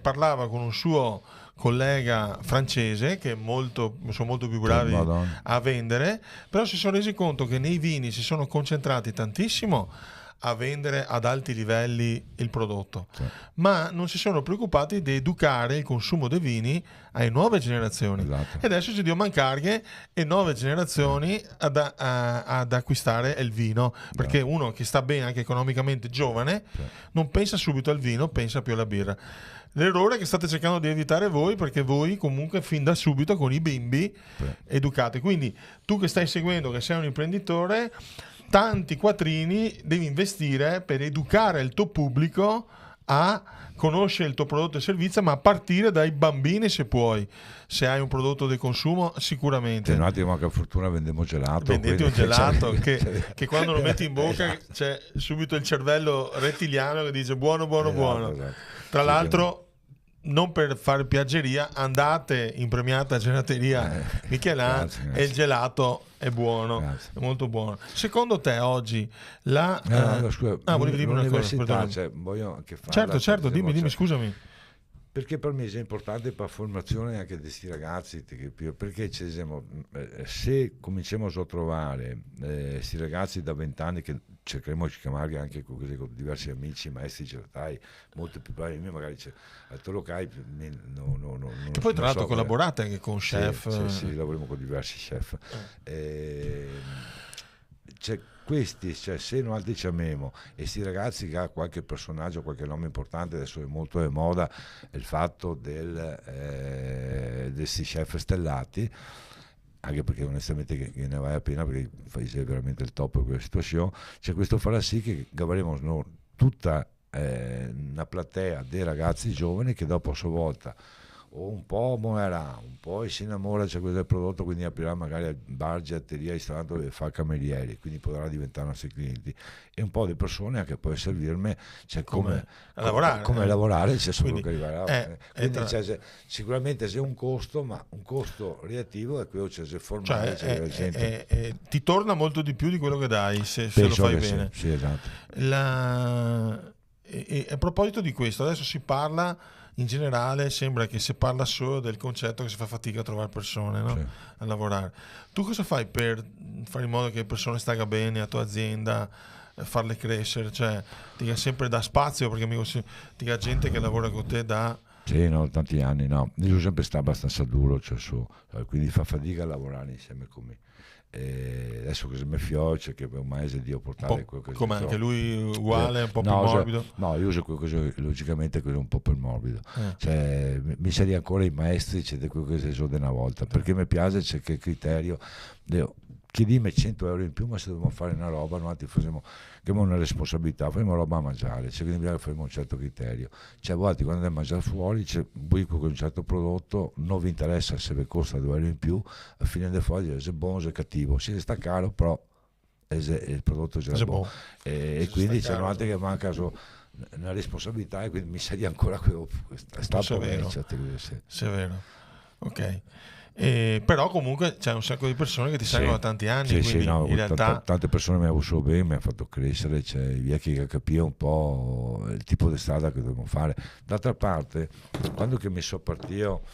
parlava con un suo collega francese che sono molto più bravi a vendere, però si sono resi conto che nei vini si sono concentrati tantissimo a vendere ad alti livelli il prodotto, ma non si sono preoccupati di educare il consumo dei vini alle nuove generazioni. Esatto. E adesso ci devono mancare le nuove generazioni ad acquistare il vino, perché uno che sta bene anche economicamente, giovane, non pensa subito al vino, pensa più alla birra. L'errore che state cercando di evitare voi, perché voi comunque fin da subito con i bimbi educate. Quindi tu che stai seguendo, che sei un imprenditore, tanti quattrini devi investire per educare il tuo pubblico a conoscere il tuo prodotto e servizio, ma a partire dai bambini se puoi. Se hai un prodotto di consumo, sicuramente. Un attimo, che fortuna vendiamo gelato. Vendete un gelato che quando lo metti in bocca c'è subito il cervello rettiliano che dice buono. Esatto. Tra l'altro non per fare piaggeria, andate in premiata gelateria Michelin grazie. e il gelato è buono, Grazie. è molto buono. Secondo te oggi la scusa, volevi dirmi una cosa, l'università, perdonami. cioè, voglio anche farla, Certo, dimmi, cioè, scusami. perché per me è importante per la formazione anche di questi ragazzi, perché se cominciamo a trovare questi ragazzi da 20 anni, che cercheremo di chiamarli anche con diversi amici, maestri gelatai, molto più bravi di me, magari c'è altri locali, Che poi tra l'altro collaborate anche con sì, chef. sì, lavoriamo con diversi chef. Questi, se noi altri ci amiamo e questi ragazzi che ha qualche personaggio, qualche nome importante, adesso è molto di moda il fatto desti chef stellati, anche perché onestamente che ne vale la pena, perché fai veramente il top di quella situazione, questo farà sì che avremo tutta una platea dei ragazzi giovani che dopo a sua volta o un po' morirà, un po' si innamora di questo prodotto, quindi aprirà magari bar, getteria, ristorante dove fa camerieri, quindi potrà diventare nostri clienti, e un po' di persone anche poi servirmi come lavorare, c'è solo che arriverà. Quindi sicuramente c'è un costo, ma un costo relativo è quello che c'è formare, la gente. Ti torna molto di più di quello che dai se lo fai bene. Sì, esatto. E a proposito di questo, adesso si parla in generale, sembra che si parla solo del concetto che si fa fatica a trovare persone, no? Sì. A lavorare. Tu cosa fai per fare in modo che le persone stagga bene a tua azienda, farle crescere? Cioè, ti dà sempre da spazio, perché ti dà gente che lavora con te da... Sì, no, tanti anni, no. Io sempre sta abbastanza duro, quindi fa fatica a lavorare insieme con me. E adesso che mi fioccia, che è un mese di portare qualcosa. Come anche lui uguale, un po' più morbido? No, io uso qualcosa, logicamente quello un po' più morbido. Mi sa di ancora i maestri, c'è di quello che si usa una volta, perché mi piace, c'è che criterio. Chiedimi 100 euro in più, ma se dobbiamo fare una roba, noi facciamo una responsabilità, faremo roba a mangiare, quindi bisogna fare un certo criterio. A volte quando andiamo a mangiare fuori, voi con un certo prodotto non vi interessa se vi costa 2 euro in più, a fine del fuori se è buono o è cattivo, se sta caro però il prodotto è buono. E quindi c'è altri che manca una responsabilità, e quindi mi sa di ancora quello severo. Severo, ok. Però comunque c'è un sacco di persone che ti seguono da tanti anni, quindi in realtà tante persone mi hanno avuto bene, mi hanno fatto crescere, via che capire un po' il tipo di strada che dobbiamo fare. D'altra parte, quando che mi sono partito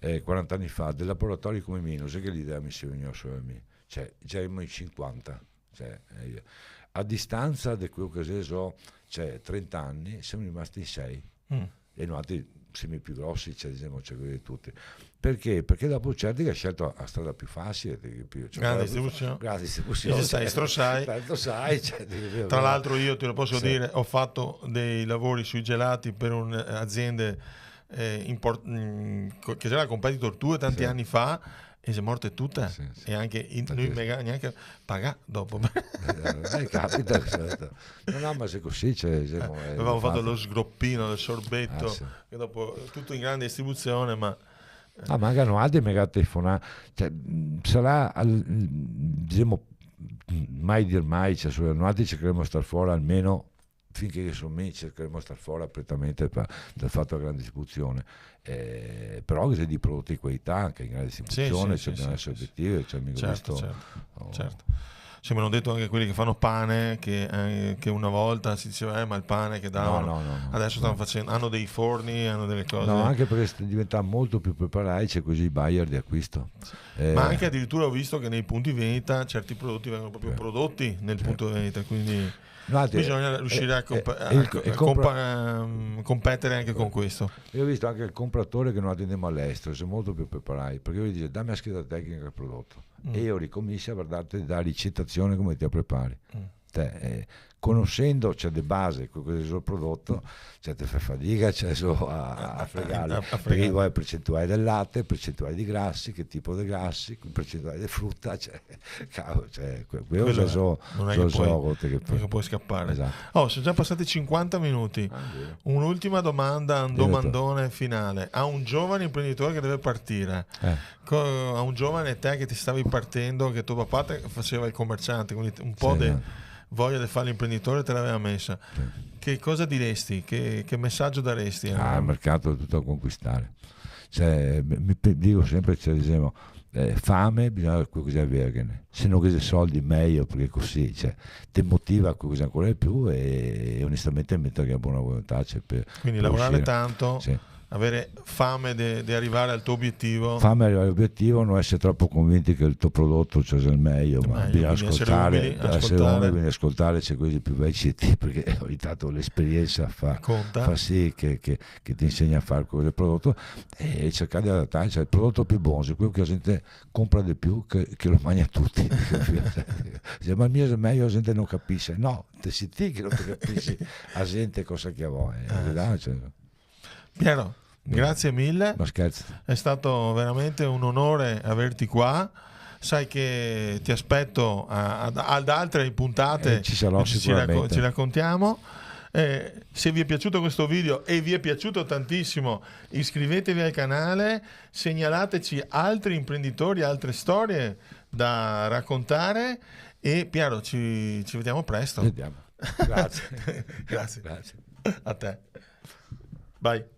40 anni fa del laboratorio come Minus, che l'idea mi si veniva solo a me, già erano in 50, a distanza di quello che so, 30 anni siamo rimasti in 6 e noi altri siamo i più grossi, diciamo, quelli di tutti. Perché? Perché dopo certi che ha scelto la strada più facile, grande distribuzione, sai. Tra l'altro io te lo posso dire, ho fatto dei lavori sui gelati per un'azienda che c'era la competitor 2 tanti anni fa, e si è morte tutta, e anche lui neanche paga dopo. Capita, no, ma se così avevamo fatto lo sgroppino del sorbetto, che dopo tutto in grande distribuzione, ma magari altri mi hanno telefonato, sarà diciamo mai dir mai, noi altri cercheremo di stare fuori almeno finché sono me, cercheremo di stare fuori prettamente dal fatto della grande distribuzione, però che c'è di prodotti di qualità anche in grande distribuzione, bisogna essere obiettivi, certo. Sì, mi hanno detto anche quelli che fanno pane che una volta si diceva ma il pane che davano, adesso stanno facendo, hanno dei forni, hanno delle cose, anche perché diventa molto più preparati, c'è così i buyer di acquisto, ma anche addirittura ho visto che nei punti vendita certi prodotti vengono proprio prodotti nel punto vendita, quindi bisogna riuscire a competere anche con questo. Io ho visto anche il compratore che non attendiamo all'estero, sei molto più preparati, perché io dice dammi la scheda tecnica del prodotto e io ricomincio a darti la ricettazione come ti prepari. Conoscendo di base quello che è il prodotto, ti fai fatica a fregarlo, perché vuoi percentuale del latte, percentuale di grassi, che tipo di grassi, percentuale di frutta, quello non è che puoi scappare. Esatto. Sono già passati 50 minuti. Un'ultima domanda, un domandone finale a un giovane imprenditore che deve partire, a un giovane te che ti stavi partendo, che tuo papà faceva il commerciante, quindi un po' voglia di fare l'imprenditore te l'aveva messa. Che cosa diresti? Che messaggio daresti? Il mercato è tutto a conquistare. Cioè, dico sempre, cioè, diciamo, fame bisogna qualcosa averne, se non che soldi meglio, perché così, cioè, ti motiva qualcosa ancora di più, e onestamente metto che ha buona volontà, cioè, quindi per lavorare uscire. tanto, Sì. avere fame di arrivare al tuo obiettivo. Fame arrivare all'obiettivo, non essere troppo convinti che il tuo prodotto sia il meglio, ma bisogna ascoltare, essere ascoltare, c'è quelli più vecchi, perché ogni tanto l'esperienza fa sì che ti insegna a fare quel prodotto, e cercare di adattarsi. Cioè, il prodotto più buono è quello che la gente compra di più, che lo mangia tutti. Ma il mio è meglio, la gente non capisce. No, te si ti che non ti capisci, la gente cosa che vuoi. Cioè. Piero, grazie mille. Ma scherzo. È stato veramente un onore averti qua. Sai che ti aspetto ad altre puntate, ci sarò sicuramente. Ci raccontiamo. Se vi è piaciuto questo video e vi è piaciuto tantissimo, iscrivetevi al canale, segnalateci altri imprenditori, altre storie da raccontare, e Piero, ci vediamo presto. Vediamo. Grazie. Grazie. A te. Bye.